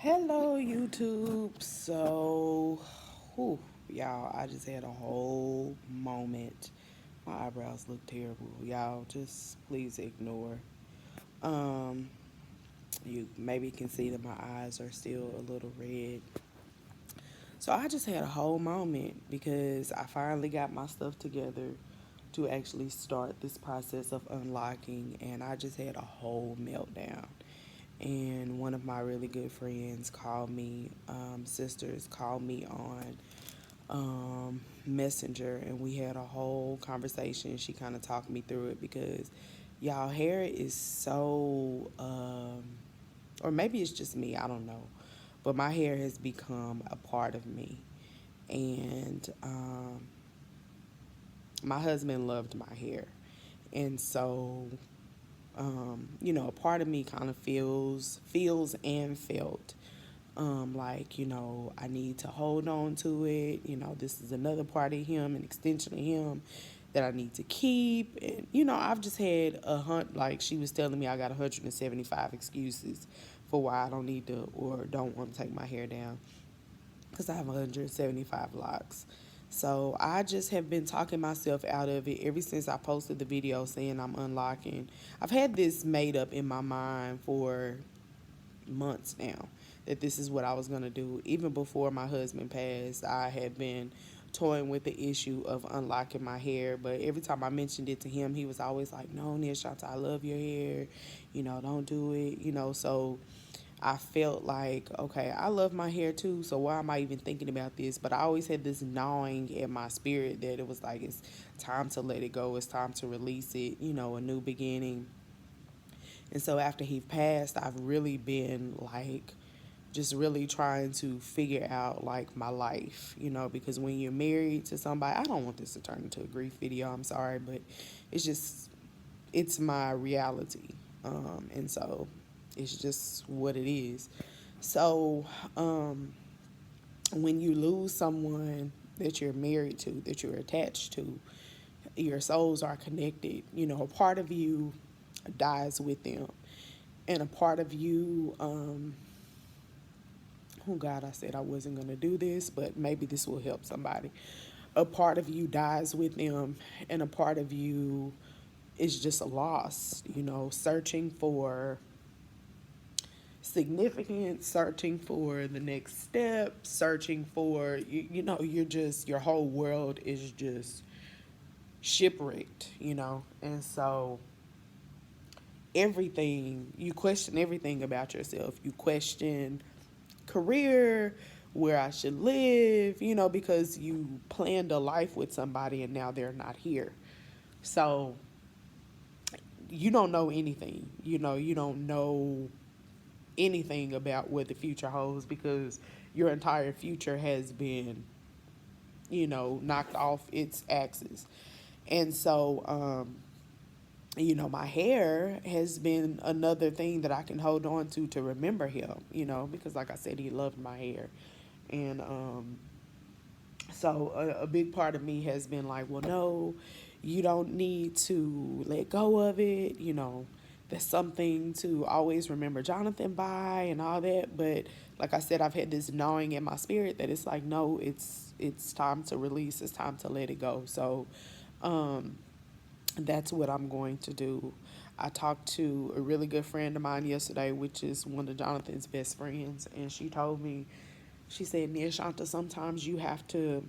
Hello, YouTube. Y'all, I just had a whole moment. My eyebrows look terrible. Y'all, just please ignore. Um, you maybe can see that my eyes are still a little red. So I just had a whole moment because I finally got my stuff together to actually start this process of unlocking, and I just had a whole meltdown. And one of my really good friends called me, sisters called me on Messenger, and we had a whole conversation. She kind of talked me through it because y'all hair is so, or maybe it's just me, I don't know, but my hair has become a part of me. And my husband loved my hair, and so a part of me kind of feels and felt like, I need to hold on to it. This is another part of him, an extension of him that I need to keep. And, I've just had like she was telling me, I got 175 excuses for why I don't need to or don't want to take my hair down because I have 175 locks. So I just have been talking myself out of it ever since I posted the video saying I'm unlocking. I've had this made up in my mind for months now that this is what I was going to do. Even before my husband passed, I had been toying with the issue of unlocking my hair. But every time I mentioned it to him, he was always like, no, Nia Shanta, I love your hair. Don't do it. So I felt like, okay, I love my hair too, so why am I even thinking about this? But I always had this gnawing in my spirit that it was like, it's time to let it go, it's time to release it, a new beginning. And so after he passed, I've really been like, just really trying to figure out like my life, because when you're married to somebody, I don't want this to turn into a grief video, I'm sorry, but it's just, it's my reality. And so it's just what it is. So, when you lose someone that you're married to, that you're attached to, your souls are connected. A part of you dies with them, and a part of you, oh God, I said I wasn't going to do this, but maybe this will help somebody. A part of you dies with them, and a part of you is just lost, searching for significance, searching for the next step, searching for, you're just, your whole world is just shipwrecked, and so you question everything about yourself. You question career, where I should live, because you planned a life with somebody and now they're not here. So you don't know anything, you don't know anything about what the future holds because your entire future has been, knocked off its axis. And so, my hair has been another thing that I can hold on to remember him, because like I said, he loved my hair. And so a big part of me has been like, well, no, you don't need to let go of it. That's something to always remember Jonathan by and all that. But like I said, I've had this gnawing in my spirit that it's like, no, it's time to release. It's time to let it go. So that's what I'm going to do. I talked to a really good friend of mine yesterday, which is one of Jonathan's best friends, and she told me, she said, Nia Shanta, sometimes you have to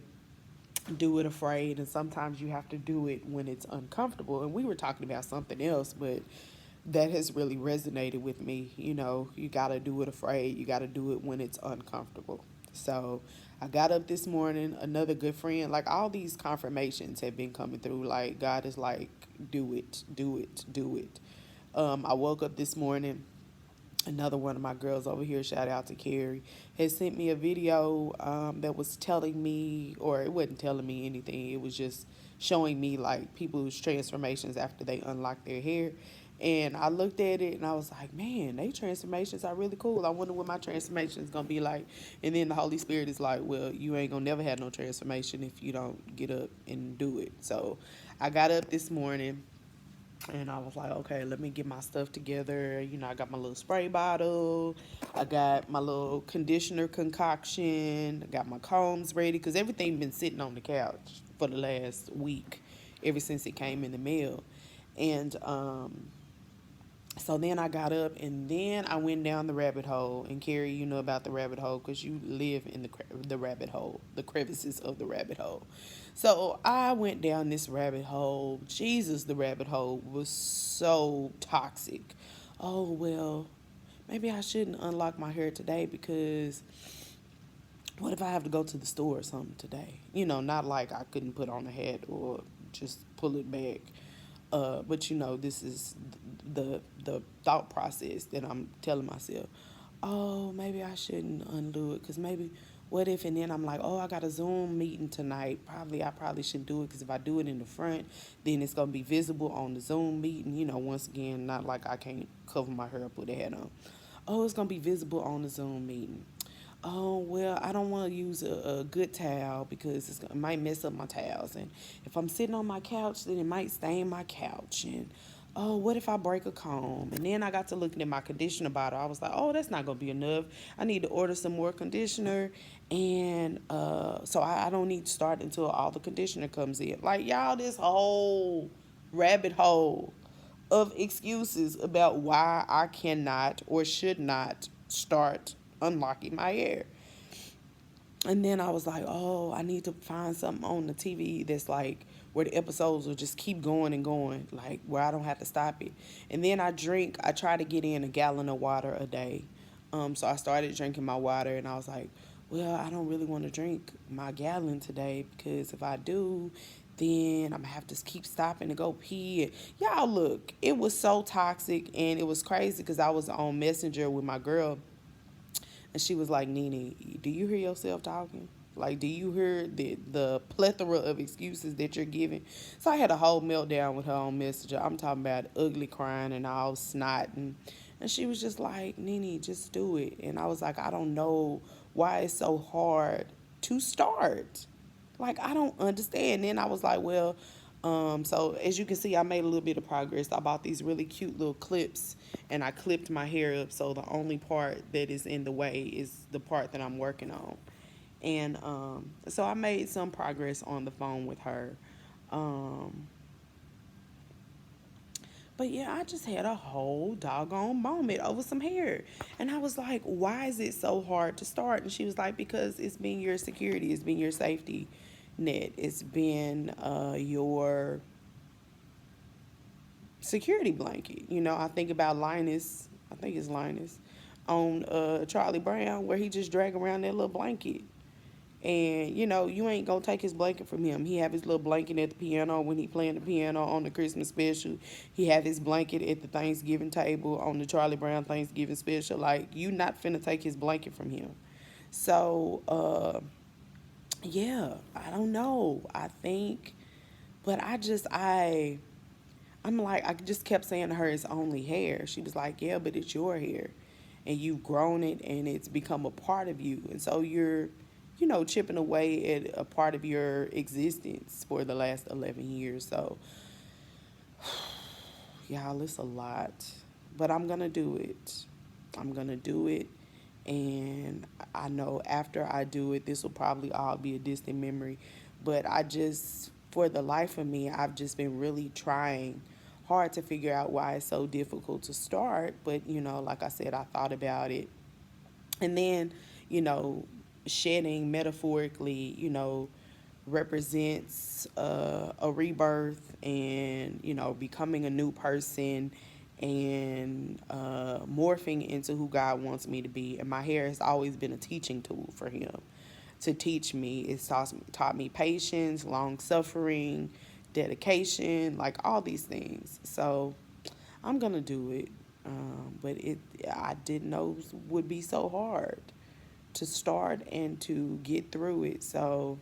do it afraid, and sometimes you have to do it when it's uncomfortable. And we were talking about something else, but that has really resonated with me. You got to do it afraid, you got to do it when it's uncomfortable. So I got up this morning, another good friend, like all these confirmations have been coming through. Like, God is like, do it, do it, do it. I woke up this morning, another one of my girls over here, shout out to Carrie, has sent me a video that was telling me, or it wasn't telling me anything, it was just showing me like people's transformations after they unlock their hair. And I looked at it and I was like, man, they transformations are really cool. I wonder what my transformation is going to be like. And then the Holy Spirit is like, well, you ain't going to never have no transformation if you don't get up and do it. So I got up this morning, And I was like, okay, let me get my stuff together. You know, I got my little spray bottle. I got my little conditioner concoction. I got my combs ready because everything been sitting on the couch for the last week, ever since it came in the mail. And so then I got up and then I went down the rabbit hole. And Carrie, you know about the rabbit hole because you live in the rabbit hole, the crevices of the rabbit hole. So I went down this rabbit hole. Jesus, the rabbit hole was so toxic. Oh, well, maybe I shouldn't unlock my hair today because what if I have to go to the store or something today? You know, not like I couldn't put on a hat or just pull it back. But you know, this is the thought process that I'm telling myself. Oh, maybe I shouldn't undo it because maybe what if? And then I'm like, oh, I got a Zoom meeting tonight. I probably shouldn't do it because if I do it in the front, then it's gonna be visible on the Zoom meeting. You know, once again, not like I can't cover my hair up with a hat on. Oh, it's gonna be visible on the Zoom meeting. Oh, well, I don't want to use a good towel because it might mess up my towels. And if I'm sitting on my couch, then it might stain my couch. And oh, what if I break a comb? And then I got to looking at my conditioner bottle. I was like, oh, that's not going to be enough. I need to order some more conditioner. And so I don't need to start until all the conditioner comes in. Like, y'all, this whole rabbit hole of excuses about why I cannot or should not start unlocking my hair. And then I was like, oh, I need to find something on the TV that's like where the episodes will just keep going and going, like where I don't have to stop it. And then I try to get in a gallon of water a day. So I started drinking my water and I was like, well, I don't really want to drink my gallon today because if I do, then I'm gonna have to keep stopping to go pee. And y'all, look, it was so toxic and it was crazy because I was on Messenger with my girl and she was like, Nene, do you hear yourself talking? Like, do you hear the plethora of excuses that you're giving? So I had a whole meltdown with her on Messenger. I'm talking about ugly crying and all snot. And she was just like, Nene, just do it. And I was like, I don't know why it's so hard to start. Like, I don't understand. Then I was like, well, so as you can see, I made a little bit of progress. I bought these really cute little clips and I clipped my hair up. So the only part that is in the way is the part that I'm working on. And so I made some progress on the phone with her. Um, but yeah, I just had a whole doggone moment over some hair. And I was like, why is it so hard to start? And she was like, because it's been your security, it's been your safety net, it's been your security blanket. You know, I think about Linus, I think it's Linus, on Charlie Brown, where he just drag around that little blanket. And, you know, you ain't gonna take his blanket from him. He have his little blanket at the piano when he playing the piano on the Christmas special. He have his blanket at the Thanksgiving table on the Charlie Brown Thanksgiving special. Like, you not finna take his blanket from him. So, yeah, I don't know. I think, but I'm like, I just kept saying to her, it's only hair. She was like, yeah, but it's your hair. And you've grown it and it's become a part of you. And so you're, you know, chipping away at a part of your existence for the last 11 years. So, y'all, it's a lot. But I'm going to do it. I'm going to do it. And I know after I do it, this will probably all be a distant memory. But for the life of me, I've just been really trying hard to figure out why it's so difficult to start. But, you know, like I said, I thought about it. And then, you know, shedding metaphorically, you know, represents a rebirth and, you know, becoming a new person and morphing into who God wants me to be. And my hair has always been a teaching tool for him to teach me. It's taught me patience, long suffering, dedication, like all these things. So I'm gonna do it, but I didn't know it would be so hard to start and to get through it. So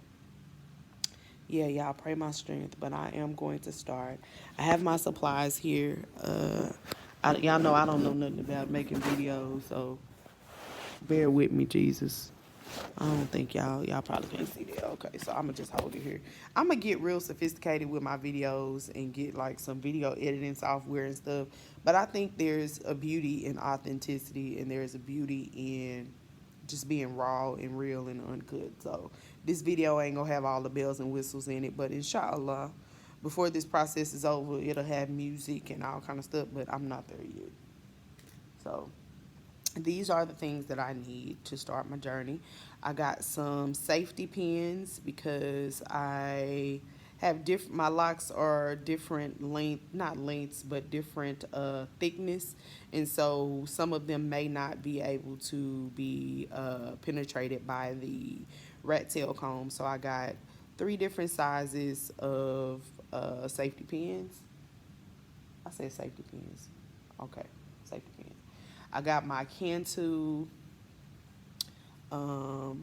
yeah, y'all pray my strength, but I am going to start. I have my supplies here. Y'all know I don't know nothing about making videos, so bear with me, Jesus. I don't think y'all probably can't see that. Okay, so I'm gonna just hold it here. I'm gonna get real sophisticated with my videos and get like some video editing software and stuff. But I think there's a beauty in authenticity, and there's a beauty in just being raw and real and uncut. So this video ain't gonna have all the bells and whistles in it, but inshallah, before this process is over, it'll have music and all kind of stuff. But I'm not there yet. So these are the things that I need to start my journey. I got some safety pins because I have different, my locks are different length, not lengths, but different thickness. And so some of them may not be able to be penetrated by the rat tail comb. So I got 3 different sizes of safety pins. I said safety pins. Okay, safety pins. I got my Cantu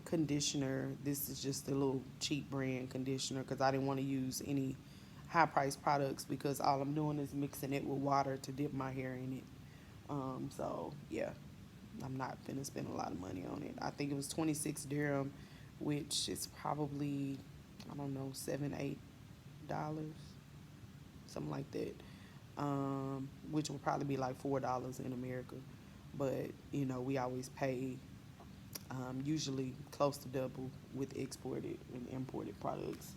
conditioner. This is just a little cheap brand conditioner because I didn't want to use any high priced products because all I'm doing is mixing it with water to dip my hair in it. So yeah, I'm not gonna spend a lot of money on it. I think it was 26 dirham, which is probably, I don't know, $7, $8, something like that. Which will probably be like $4 in America. But you know, we always pay usually close to double with exported and imported products.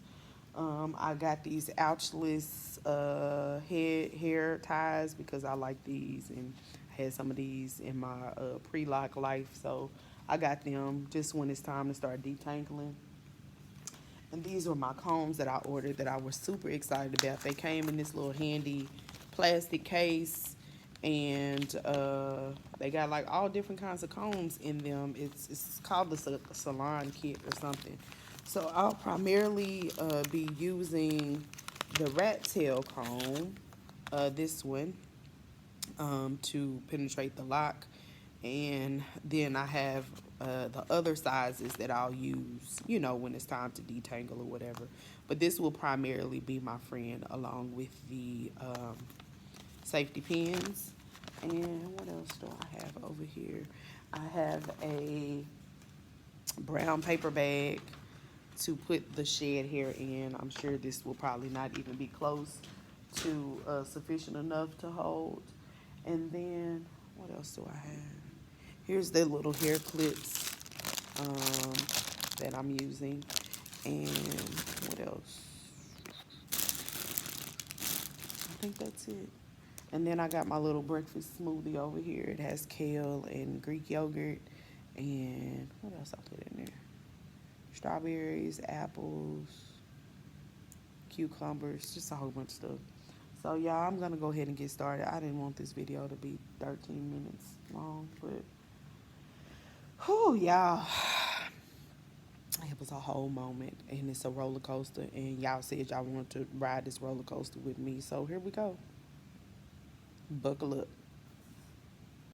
I got these ouchless hair ties because I like these, and I had some of these in my pre-lock life, so I got them just when it's time to start detangling. And these were my combs that I ordered that I was super excited about. They came in this little handy plastic case, and they got like all different kinds of combs in them. It's called the salon kit or something. So I'll primarily be using the rat tail comb, this one, to penetrate the lock. And then I have the other sizes that I'll use, you know, when it's time to detangle or whatever. But this will primarily be my friend along with the safety pins. And what else do I have over here? I have a brown paper bag to put the shed hair in. I'm sure this will probably not even be close to sufficient enough to hold. And then what else do I have? Here's the little hair clips um, that I'm using. And what else? I think that's it. And then I got my little breakfast smoothie over here. It has kale and Greek yogurt. And what else I put in there? Strawberries, apples, cucumbers, just a whole bunch of stuff. So y'all, I'm gonna go ahead and get started. I didn't want this video to be 13 minutes long, but whew, y'all, it was a whole moment, and it's a roller coaster. And y'all said y'all wanted to ride this roller coaster with me, so here we go. Buckle up.